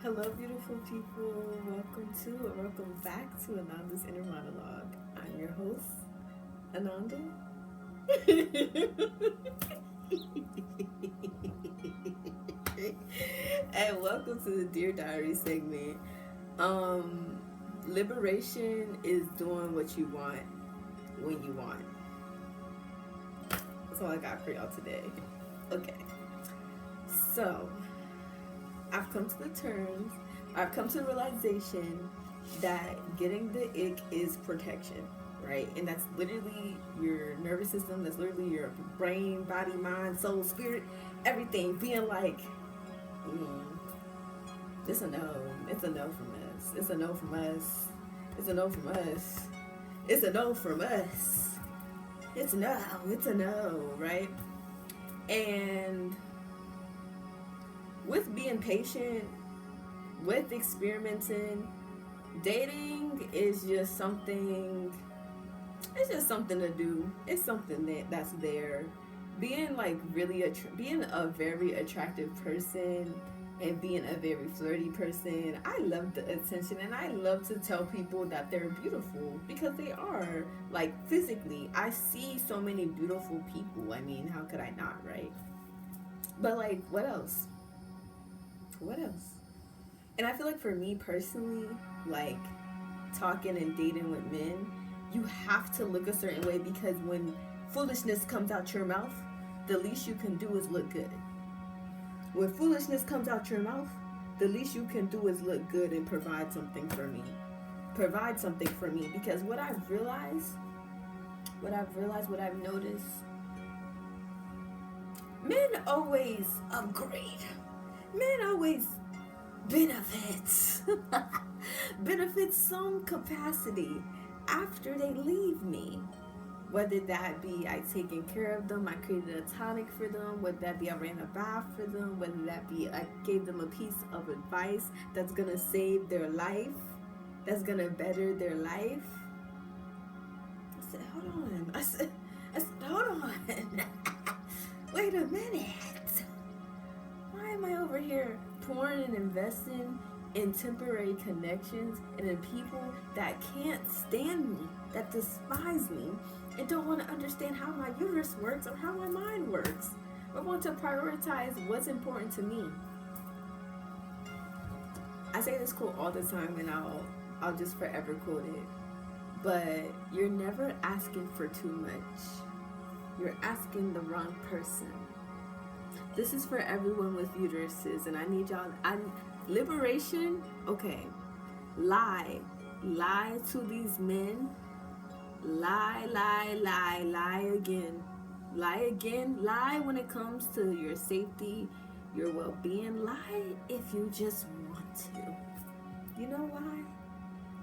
Hello, beautiful people. Welcome back to Ananda's Inner Monologue. I'm your host, Ananda. And welcome to the Dear Diary segment. Um, Liberation is doing what you want when you want. That's all I got for y'all today. Okay. So, I've come to the realization that getting the ick is protection, right? And that's literally your nervous system, that's literally your brain, body, mind, soul, spirit, everything being like, it's a no. It's a no from us. It's a no from us. It's a no from us. It's a no from us. It's a no. It's a no, right? And with being patient, with experimenting, dating is just something. It's just something to do. It's something that's there. Being like being a very attractive person and being a very flirty person, I love the attention and I love to tell people that they're beautiful because they are. Like physically, I see so many beautiful people. I mean, how could I not, right? But like, what else? What else? And I feel like for me personally, like talking and dating with men, you have to look a certain way because when foolishness comes out your mouth, the least you can do is look good. When foolishness comes out your mouth, the least you can do is look good and provide something for me. Provide something for me because what I've noticed, men always upgrade. Men always benefits benefits some capacity after they leave me, whether that be I taken care of them, I created a tonic for them, whether that be I ran a bath for them, whether that be I gave them a piece of advice that's gonna save their life, that's gonna better their life. I said hold on, I said hold on. Wait a minute, why am I over here pouring and investing in temporary connections and in people that can't stand me, that despise me, and don't want to understand how my uterus works or how my mind works, or want to prioritize what's important to me? I say this quote all the time, and I'll just forever quote it. But you're never asking for too much. You're asking the wrong person. This is for everyone with uteruses, and I need y'all. Liberation, okay. Lie to these men. Lie again. Lie when it comes to your safety, your well-being. Lie if you just want to. You know why?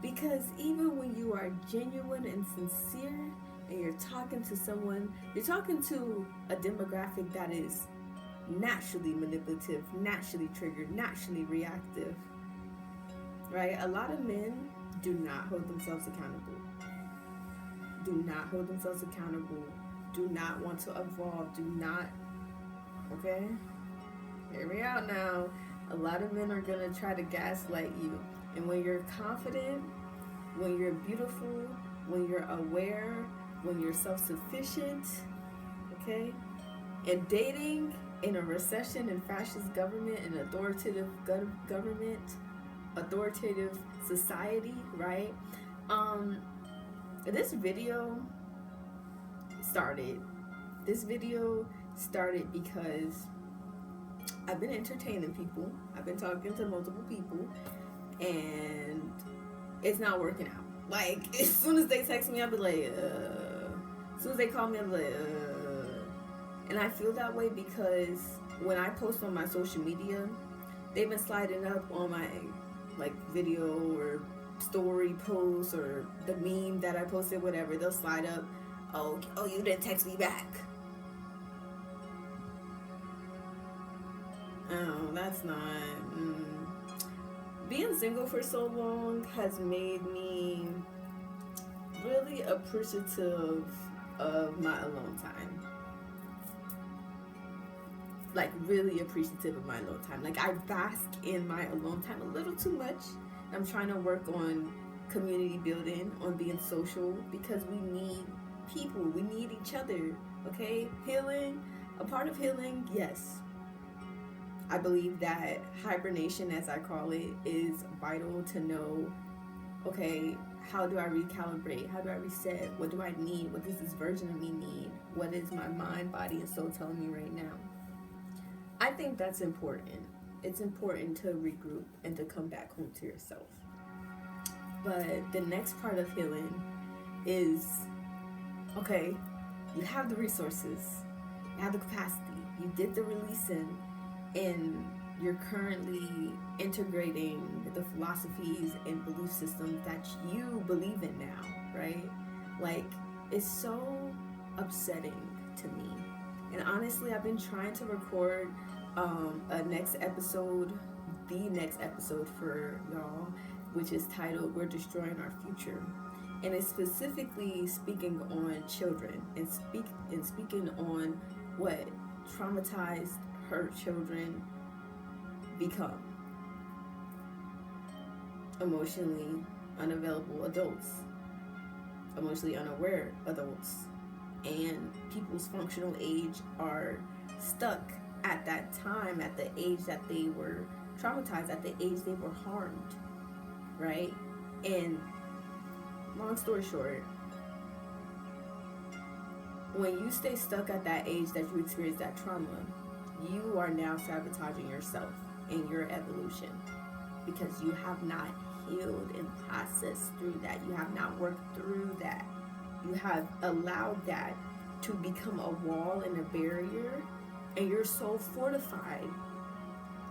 Because even when you are genuine and sincere, and you're talking to someone, you're talking to a demographic that is naturally manipulative, naturally triggered, naturally reactive, right? A lot of men do not hold themselves accountable. Do not hold themselves accountable. Do not want to evolve. Do not, okay? Hear me out now. A lot of men are gonna try to gaslight you. And when you're confident, when you're beautiful, when you're aware, when you're self-sufficient, okay? And dating in a recession and fascist government and authoritative government, authoritative society, right? This video started because I've been entertaining people. I've been talking to multiple people, and it's not working out. Like, as soon as they text me, I'll be like, as soon as they call me, I'm like, And I feel that way because when I post on my social media, they've been sliding up on my like video or story posts or the meme that I posted, whatever. They'll slide up, oh, you didn't text me back. Oh, that's not. Being single for so long has made me really appreciative of my alone time. like really appreciative of my alone time. Like I bask in my alone time a little too much. I'm trying to work on community building, on being social, because we need people. We need each other. Okay? Healing, a part of healing, yes. I believe that hibernation, as I call it, is vital to know, okay, how do I recalibrate? How do I reset? What do I need? What does this version of me need? What is my mind, body, and soul telling me right now? I think that's important. It's important to regroup and to come back home to yourself. But the next part of healing is, okay, you have the resources, you have the capacity, you did the releasing, and you're currently integrating the philosophies and belief systems that you believe in now, right? Like, it's so upsetting to me. And honestly, I've been trying to record the next episode for y'all, which is titled "We're Destroying Our Future," and it's specifically speaking on children and speaking on what traumatized, hurt children become: emotionally unavailable adults, emotionally unaware adults, and people's functional age are stuck at that time, at the age that they were traumatized, at the age they were harmed, right? And long story short, when you stay stuck at that age that you experience that trauma, you are now sabotaging yourself and your evolution, because you have not healed and processed through that. You have not worked through that. You have allowed that to become a wall and a barrier, and you're so fortified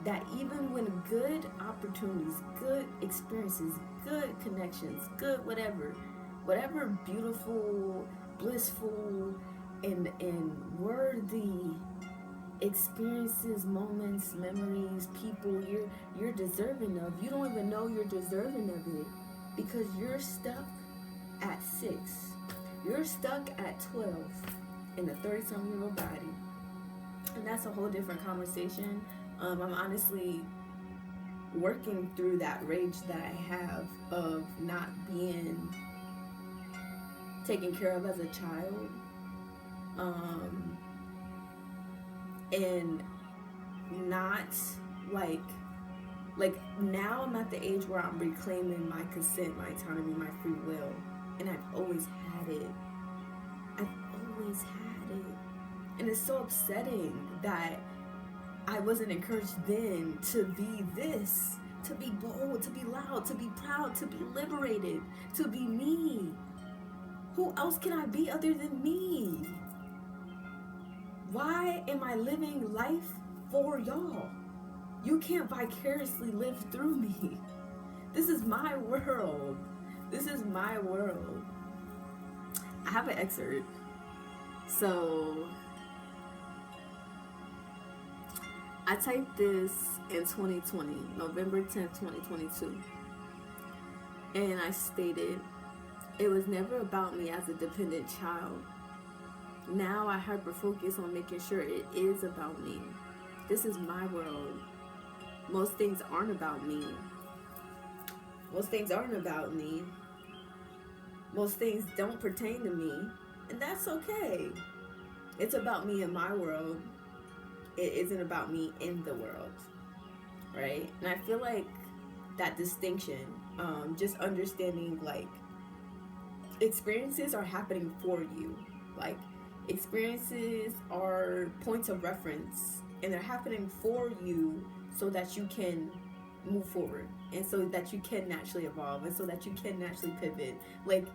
that even when good opportunities, good experiences, good connections, good whatever beautiful, blissful, and worthy experiences, moments, memories, people you're deserving of, you don't even know you're deserving of it, because you're stuck at 6. You're stuck at 12 in a 30-something-year-old body. And that's a whole different conversation. I'm honestly working through that rage that I have of not being taken care of as a child. And not like now I'm at the age where I'm reclaiming my consent, my autonomy, my free will. And I've always had it. And it's so upsetting that I wasn't encouraged then to be this, to be bold, to be loud, to be proud, to be liberated, to be me. Who else can I be other than me? Why am I living life for y'all? You can't vicariously live through me. This is my world. This is my world. I have an excerpt. So I typed this in 2020, November 10th, 2022. And I stated, "It was never about me as a dependent child. Now I hyper-focus on making sure it is about me. This is my world. Most things aren't about me. Most things don't pertain to me. And that's okay. It's about me in my world. It isn't about me in the world." Right? And I feel like that distinction, just understanding, like, experiences are happening for you. Like, experiences are points of reference, and they're happening for you so that you can move forward, and so that you can naturally evolve, and so that you can naturally pivot. Like,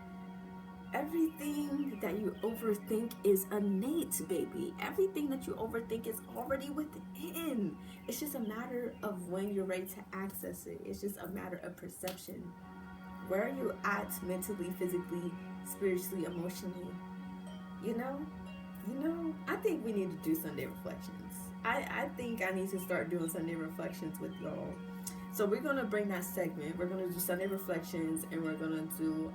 everything that you overthink is innate, baby. Everything that you overthink is already within. It's just a matter of when you're ready to access it. It's just a matter of perception. Where are you at mentally, physically, spiritually, emotionally? You know, I think we need to do Sunday reflections. I think I need to start doing Sunday reflections with y'all. So we're going to bring that segment. We're going to do Sunday reflections, and we're going to do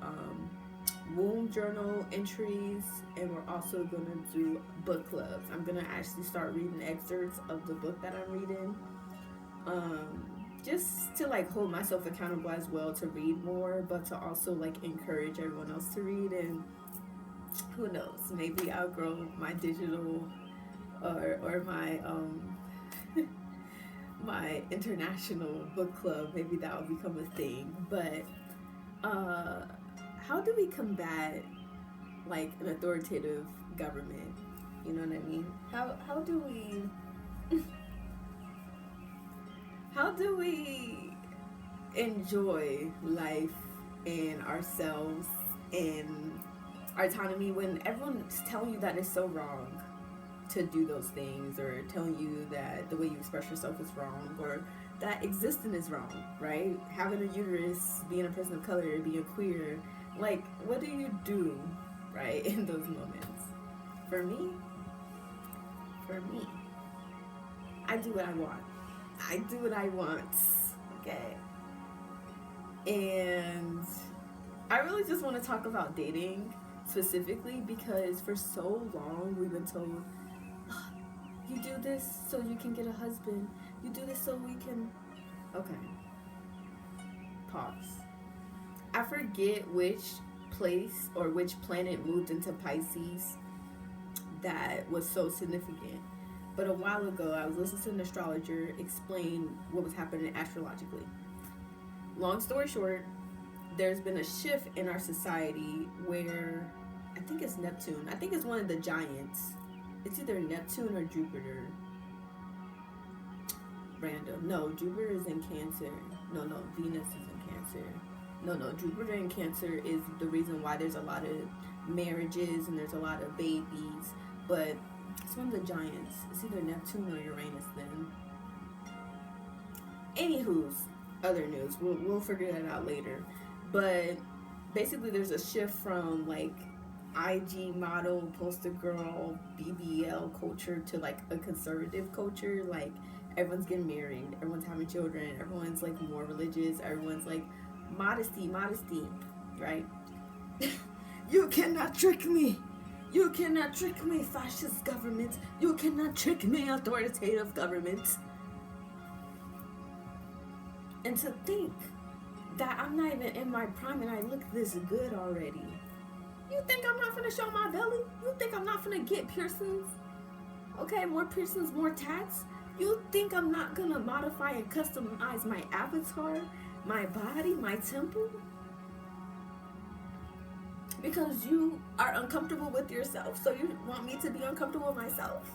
womb journal entries, and we're also going to do book clubs. I'm going to actually start reading excerpts of the book that I'm reading, just to like hold myself accountable as well to read more, but to also like encourage everyone else to read. And who knows, maybe I'll grow my digital or my my international book club. Maybe that will become a thing. But how do we combat like an authoritative government? You know what I mean? How do we enjoy life and ourselves and our autonomy when everyone's telling you that it's so wrong to do those things, or telling you that the way you express yourself is wrong, or that existing is wrong, right? Having a uterus, being a person of color, being queer, like, what do you do, right, in those moments? For me, I do what I want. I do what I want, okay? And I really just want to talk about dating specifically because for so long we've been told, oh, you do this so you can get a husband. You do this so we can... Okay. Pause. I forget which place or which planet moved into Pisces that was so significant. But a while ago, I was listening to an astrologer explain what was happening astrologically. Long story short, there's been a shift in our society where, I think it's Neptune. I think it's one of the giants. It's either Neptune or Jupiter. Random. No, Jupiter is in Cancer. No, Venus is in Cancer. No, Jupiter in Cancer is the reason why there's a lot of marriages and there's a lot of babies. But it's one of the giants. It's either Neptune or Uranus then. Anywho's other news. We'll figure that out later. But basically there's a shift from like IG model, poster girl, BBL culture to like a conservative culture. Like everyone's getting married, everyone's having children, everyone's like more religious, everyone's like modesty, right? You cannot trick me. You cannot trick me, fascist government. You cannot trick me, authoritative government. And to think that I'm not even in my prime and I look this good already. You think I'm not gonna show my belly? You think I'm not gonna get piercings? Okay, more piercings, more tats? You think I'm not gonna modify and customize my avatar, my body, my temple? Because you are uncomfortable with yourself, so you want me to be uncomfortable with myself?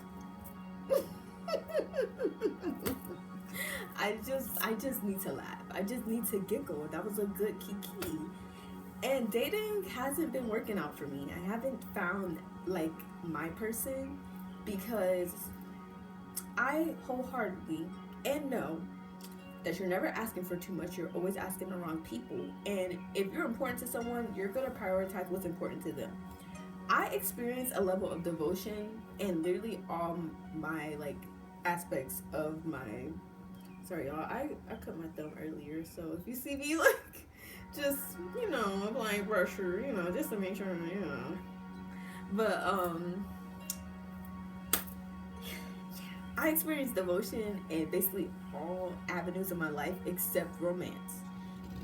I just need to laugh. I just need to giggle. That was a good kiki. And dating hasn't been working out for me. I haven't found like my person because I wholeheartedly and know that you're never asking for too much. You're always asking the wrong people. And if you're important to someone, you're going to prioritize what's important to them. I experienced a level of devotion in literally all my like aspects of my... Sorry, y'all. I cut my thumb earlier. So if you see me like just, you know, applying pressure, you know, just to make sure, you know. But, I experienced devotion in basically all avenues of my life except romance.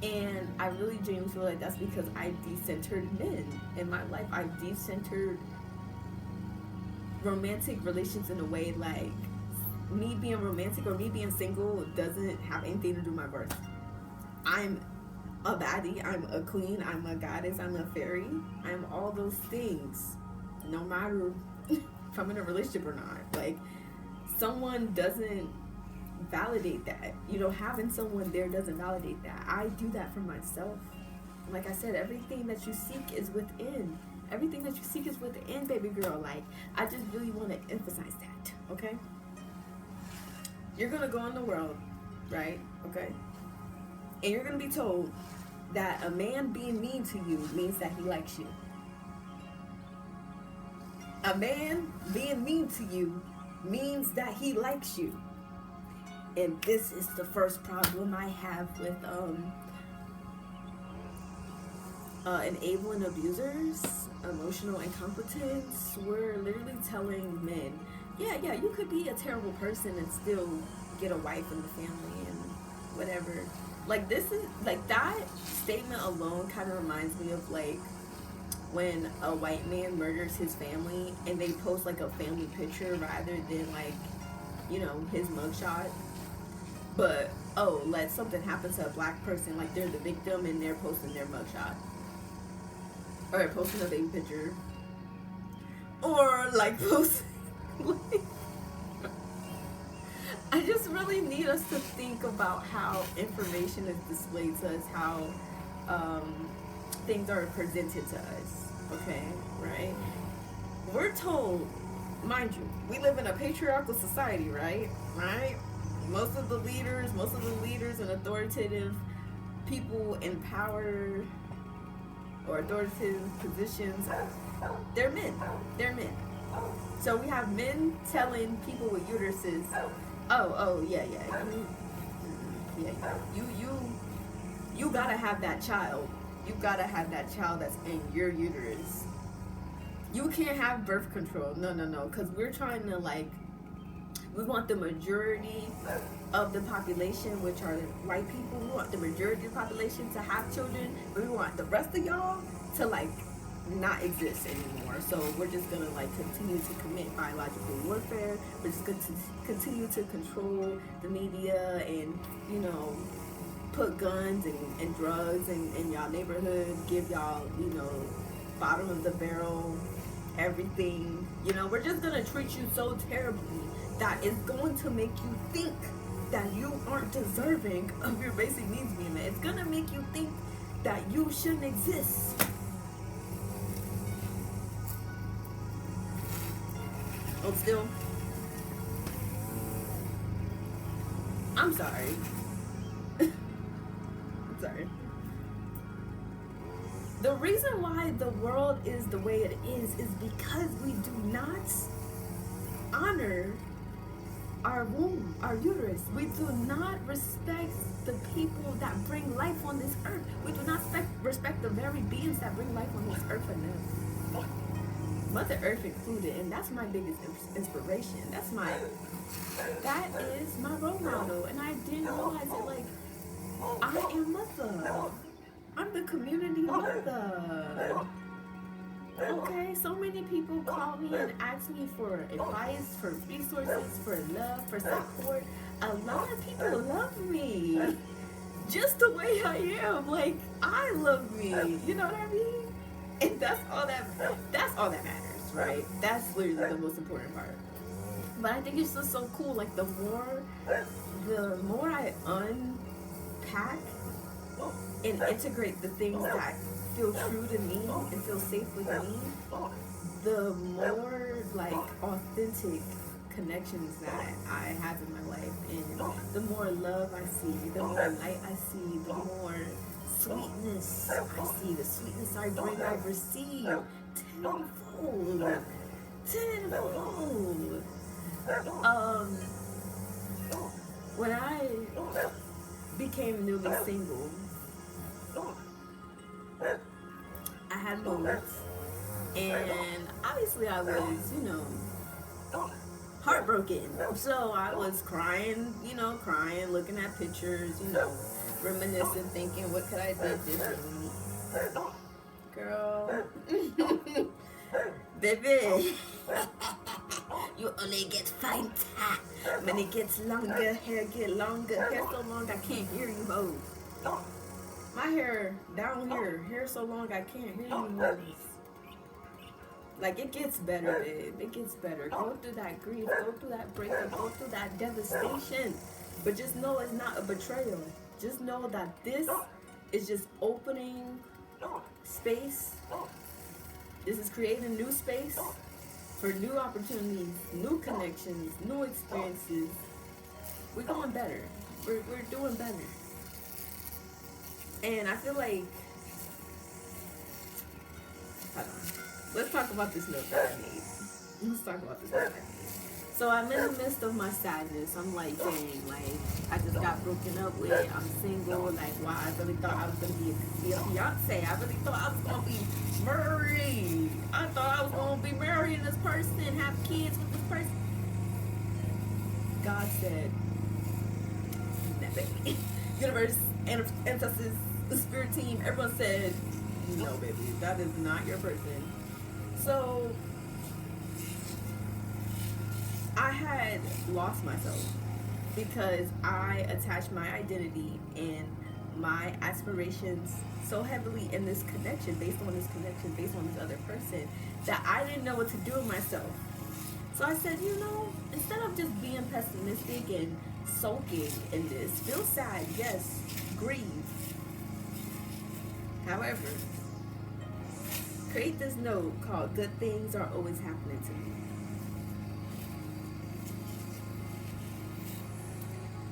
And I really genuinely feel like that's because I decentered men in my life. I decentered romantic relations in a way like me being romantic or me being single doesn't have anything to do with my birth. I'm a baddie, I'm a queen, I'm a goddess, I'm a fairy. I'm all those things, no matter if I'm in a relationship or not. Like, someone doesn't validate that. You know, having someone there doesn't validate that. I do that for myself. Like I said, everything that you seek is within. Everything that you seek is within, baby girl. Like, I just really want to emphasize that, okay? You're going to go in the world, right? Okay? And you're going to be told that a man being mean to you means that he likes you. A man being mean to you means that he likes you. And this is the first problem I have with enabling abusers, emotional incompetence. We're literally telling men, yeah, you could be a terrible person and still get a wife in the family and whatever. Like, this is, like, that statement alone kind of reminds me of, like, when a white man murders his family and they post, like, a family picture rather than, like, you know, his mugshot. But, oh, let something happen to a black person, like, they're the victim and they're posting their mugshot. Or posting a baby picture. Or, like, posting, like, I just really need us to think about how information is displayed to us, how things are presented to us, okay, right? We're told, mind you, we live in a patriarchal society, right? Most of the leaders and authoritative people in power or authoritative positions, they're men. So we have men telling people with uteruses, yeah, you gotta have that child. You gotta have that child that's in your uterus. You can't have birth control. No, because we're trying to, like, we want the majority of the population, which are white people, we want the majority of the population to have children, but we want the rest of y'all to, like, not exist anymore. So we're just gonna, like, continue to commit biological warfare. We're just going to continue to control the media and, you know, put guns and drugs in y'all neighborhood, give y'all, you know, bottom of the barrel everything. You know, we're just gonna treat you so terribly that it's going to make you think that you aren't deserving of your basic needs being met. It's gonna make you think that you shouldn't exist. Oh, still? I'm sorry. I'm sorry. The reason why the world is the way it is because we do not honor our womb, our uterus. We do not respect the people that bring life on this earth. We do not respect the very beings that bring life on this earth enough. Mother Earth included, and that's my biggest inspiration. That is my role model, and I didn't realize it. Like, I am mother. I'm the community mother. Okay, so many people call me and ask me for advice, for resources, for love, for support. A lot of people love me just the way I am. Like, I love me. You know what I mean? And that's all that matters, right? That's literally the most important part. But I think it's just so cool. Like, the more I unpack and integrate the things that feel true to me and feel safe with me, the more, like, authentic connections that I have in my life, and the more love I see, the more light I see, the more sweetness I see, the sweetness I bring, I receive tenfold. When I became newly single, I had moments, and obviously I was, you know, heartbroken. So I was crying, looking at pictures, reminiscing, thinking, what could I do differently? Girl, baby, you only get fainter when it gets longer, hair get longer, hair so long I can't hear you hold. My hair down here, hair so long I can't hear you hold. Like, it gets better, babe. It gets better. Go through that grief, go through that breakup, go through that devastation. But just know it's not a betrayal. Just know that this is just opening space. This is creating new space for new opportunities, new connections, new experiences. We're going better. We're doing better. And I feel like, hold on. Let's talk about this note that I made. So I'm in the midst of my sadness. I'm like, dang, like I just got broken up with. I'm single. Like, wow, I really thought I was gonna be a fiance. I really thought I was gonna be married. I thought I was gonna be married to this person, have kids with this person. God said, that baby. Universe, ancestors, the spirit team, everyone said, no, baby, that is not your person. So I had lost myself because I attached my identity and my aspirations so heavily in this connection, based on this other person, that I didn't know what to do with myself. So I said, instead of just being pessimistic and sulking in this, feel sad, yes, grieve. However, create this note called Good Things Are Always Happening to Me.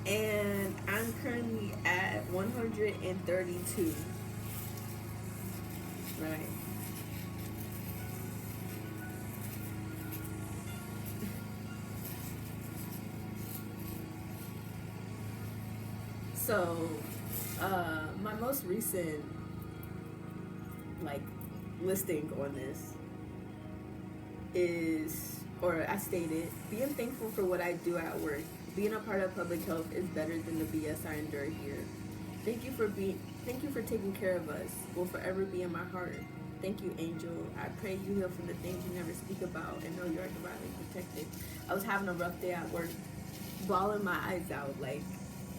And I'm currently at 132. Right. So, my most recent, listing on this is, or I stated, being thankful for what I do at work. Being a part of public health is better than the BS I endure here. Thank you for taking care of us. Will forever be in my heart. Thank you, Angel. I pray you heal from the things you never speak about and know you are divinely protected. I was having a rough day at work, bawling my eyes out,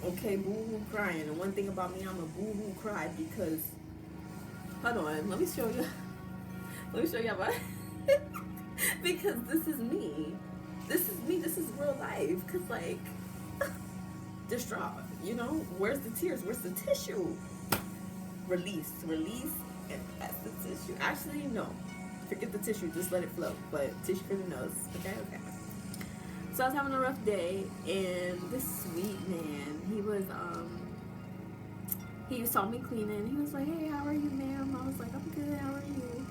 okay, boo-hoo crying. And one thing about me, I'm a boo-hoo cry because, hold on, let me show you my, because this is me. This is real life. Cause distraught, where's the tears? Where's the tissue? Release, and that's the tissue. Actually, no, forget the tissue, just let it flow. But tissue for the nose, okay. So I was having a rough day, and this sweet man, he saw me cleaning. He was like, hey, how are you, ma'am? I was like, I'm good, how are you?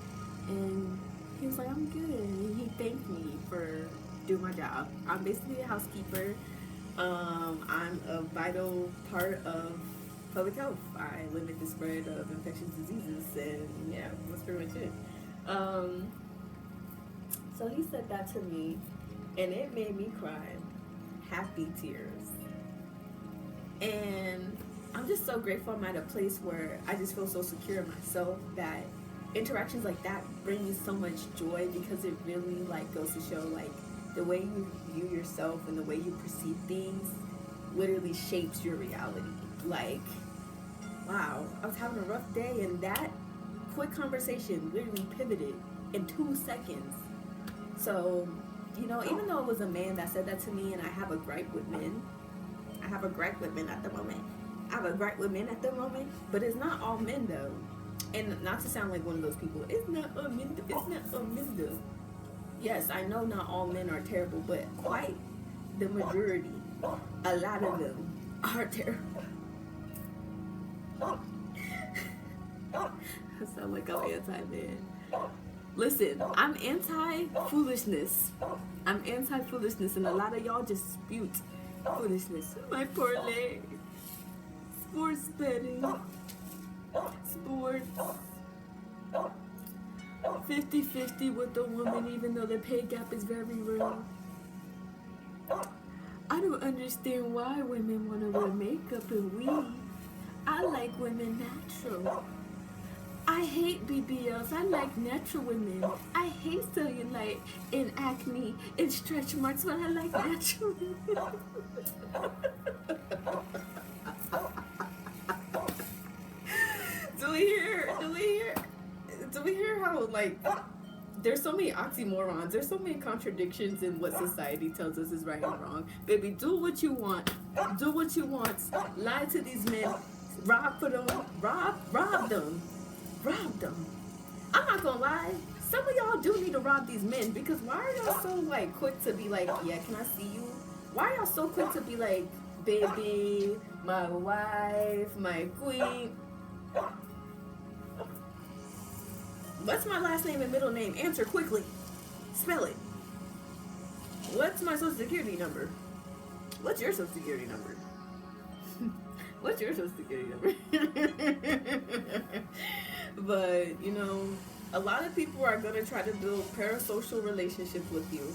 And he was like, I'm good. And he thanked me for doing my job. I'm basically a housekeeper. I'm a vital part of public health. I limit the spread of infectious diseases, and yeah, that's pretty much it. So he said that to me, and it made me cry. Happy tears. And I'm just so grateful I'm at a place where I just feel so secure in myself that interactions like that bring me so much joy, because it really goes to show the way you view yourself and the way you perceive things literally shapes your reality. Wow, I was having a rough day, and that quick conversation literally pivoted in 2 seconds. So, even though it was a man that said that to me, and I have a gripe with men at the moment, but it's not all men though. And not to sound like one of those people, it's not all men though. Yes, I know not all men are terrible, but quite the majority, a lot of them are terrible. I sound like I'm anti-man. Listen, I'm anti-foolishness. And a lot of y'all just spewed foolishness. My poor leg. Sports betting. Sports. 50-50 with the woman, even though the pay gap is very real. I don't understand why women want to wear makeup and weave. I like women natural. I hate BBLs. I like natural women. I hate cellulite and acne and stretch marks, but I like natural women. Do we hear how there's so many oxymorons, there's so many contradictions in what society tells us is right and wrong. Baby, do what you want. Lie to these men. Rob them. I'm not gonna lie. Some of y'all do need to rob these men, because why are y'all so quick to be yeah, can I see you? Why are y'all so quick to be baby, my wife, my queen? What's my last name and middle name? Answer quickly. Spell it. What's my social security number? What's your social security number? What's your social security number? But, you know, a lot of people are going to try to build parasocial relationships with you,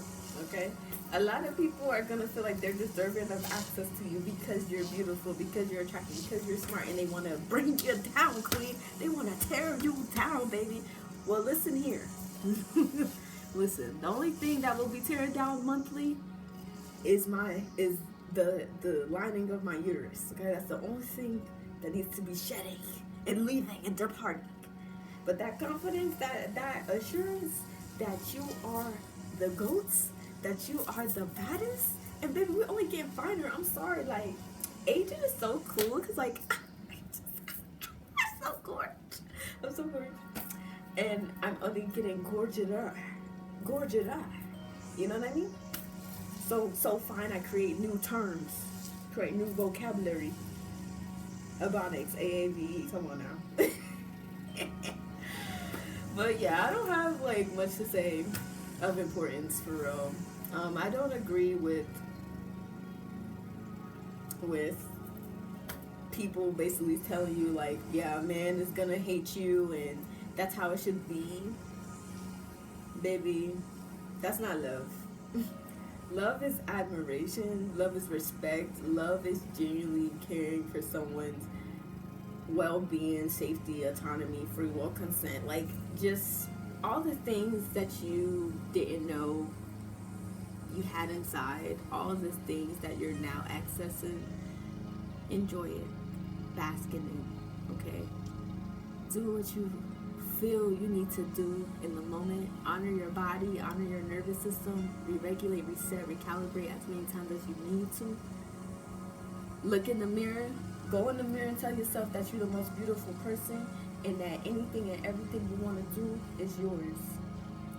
okay? A lot of people are going to feel like they're deserving of access to you because you're beautiful, because you're attractive, because you're smart, and they want to bring you down, queen. They want to tear you down, baby. Well, listen here. Listen, the only thing that will be tearing down monthly is the lining of my uterus. Okay, that's the only thing that needs to be shedding and leaving and departing. But that confidence, that assurance that you are the goats, that you are the baddest, and baby, we only get finer. I'm sorry, like, aging is so cool because like I'm so gorgeous. I'm so gorgeous, and I'm only getting gorgeous. You know what I mean? So fine. I create new terms, create new vocabulary. Ebonics, AAVE. Come on now. But yeah, I don't have like much to say of importance for real. I don't agree with people basically telling you like, yeah, a man is gonna hate you and that's how it should be. Baby, that's not love. Love is admiration, love is respect, love is genuinely caring for someone's well-being, safety, autonomy, free will, consent, like just all the things that you didn't know you had inside, all of the things that you're now accessing. Enjoy it, bask in it, okay? Do what you feel you need to do in the moment. Honor your body, honor your nervous system, re-regulate, reset, recalibrate as many times as you need to. Look in the mirror, go in the mirror and tell yourself that you're the most beautiful person and that anything and everything you want to do is yours.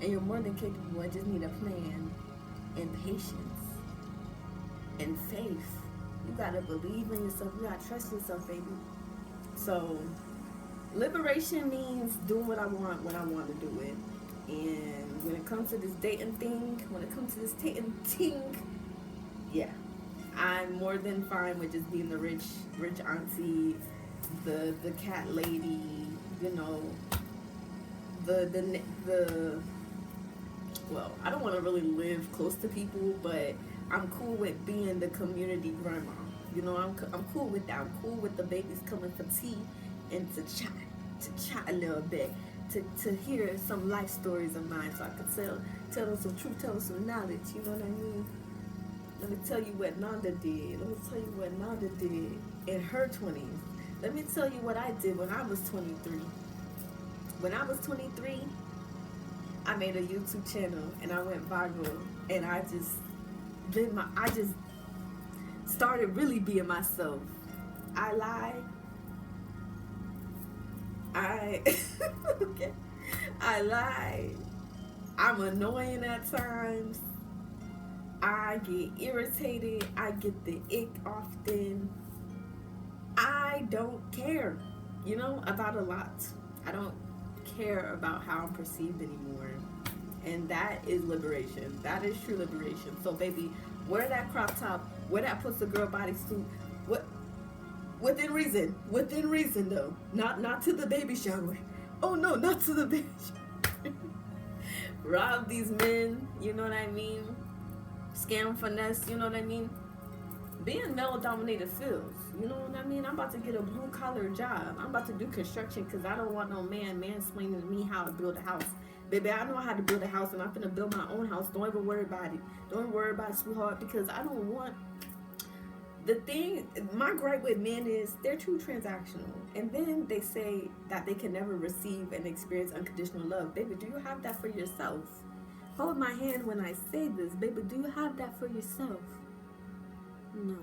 And you're more than capable. I just need a plan and patience and faith. You gotta believe in yourself. You gotta trust yourself, baby. So liberation means doing what I want when I want to do it. And when it comes to this dating thing, yeah, I'm more than fine with just being the rich auntie, the cat lady, you know, the well, I don't want to really live close to people, but I'm cool with being the community grandma. You know, I'm cool with that. I'm cool with the babies coming for tea and to chat a little bit, to hear some life stories of mine, so I could tell them some truth, tell them some knowledge. You know what I mean? Let me tell you what Nanda did. Let me tell you what Nanda did in her 20s. Let me tell you what I did when I was 23. When I was 23, I made a YouTube channel and I went viral, and I just started really being myself. I lied. Okay. I lied. I'm annoying at times. I get irritated. I get the ick often. I don't care, you know, about a lot. I don't care about how I'm perceived anymore. And that is liberation. That is true liberation. So baby, wear that crop top, wear that pussy girl bodysuit. What? Within reason though. Not to the baby shower. Oh no, not to the baby shower. Rob these men, you know what I mean? Scam, finesse, you know what I mean? Being male-dominated fields, you know what I mean? I'm about to get a blue-collar job. I'm about to do construction because I don't want no man mansplaining to me how to build a house. Baby, I know how to build a house, and I'm finna build my own house. Don't even worry about it. Don't worry about it, sweetheart, because I don't want... The thing, my gripe with men is they're too transactional. And then they say that they can never receive and experience unconditional love. Baby, do you have that for yourself? Hold my hand when I say this. Baby, do you have that for yourself? No.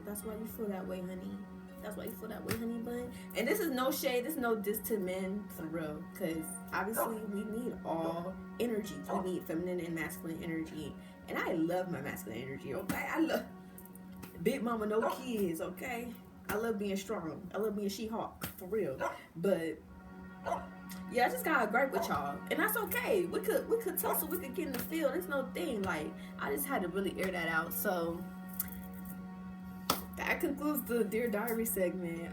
That's why you feel that way, honey. That's why you feel that way, honey bun. And this is no shade. This is no diss to men, for real. Because obviously we need all energies. We need feminine and masculine energy. And I love my masculine energy, okay? I love big mama, no kids, okay? I love being strong. I love being She-Hulk, for real. But Yeah, I just got a gripe with y'all, and that's okay. We could tussle, we could get in the field. It's no thing. Like, I just had to really air that out. So that concludes the Dear Diary segment.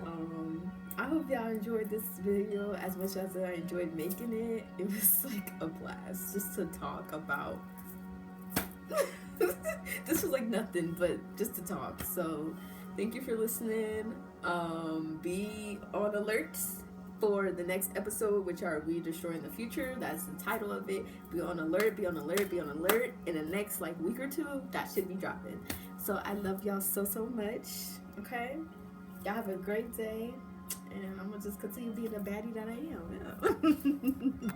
I hope y'all enjoyed this video as much as I enjoyed making it. It was like a blast just to talk about. This was like nothing but just to talk. So thank you for listening. Be on alert for the next episode, which are We Destroying the Future. That's the title of it. Be on alert, be on alert, be on alert. In the next like week or two, that should be dropping. So I love y'all so much. Okay? Y'all have a great day. And I'm gonna just continue being the baddie that I am. Yeah.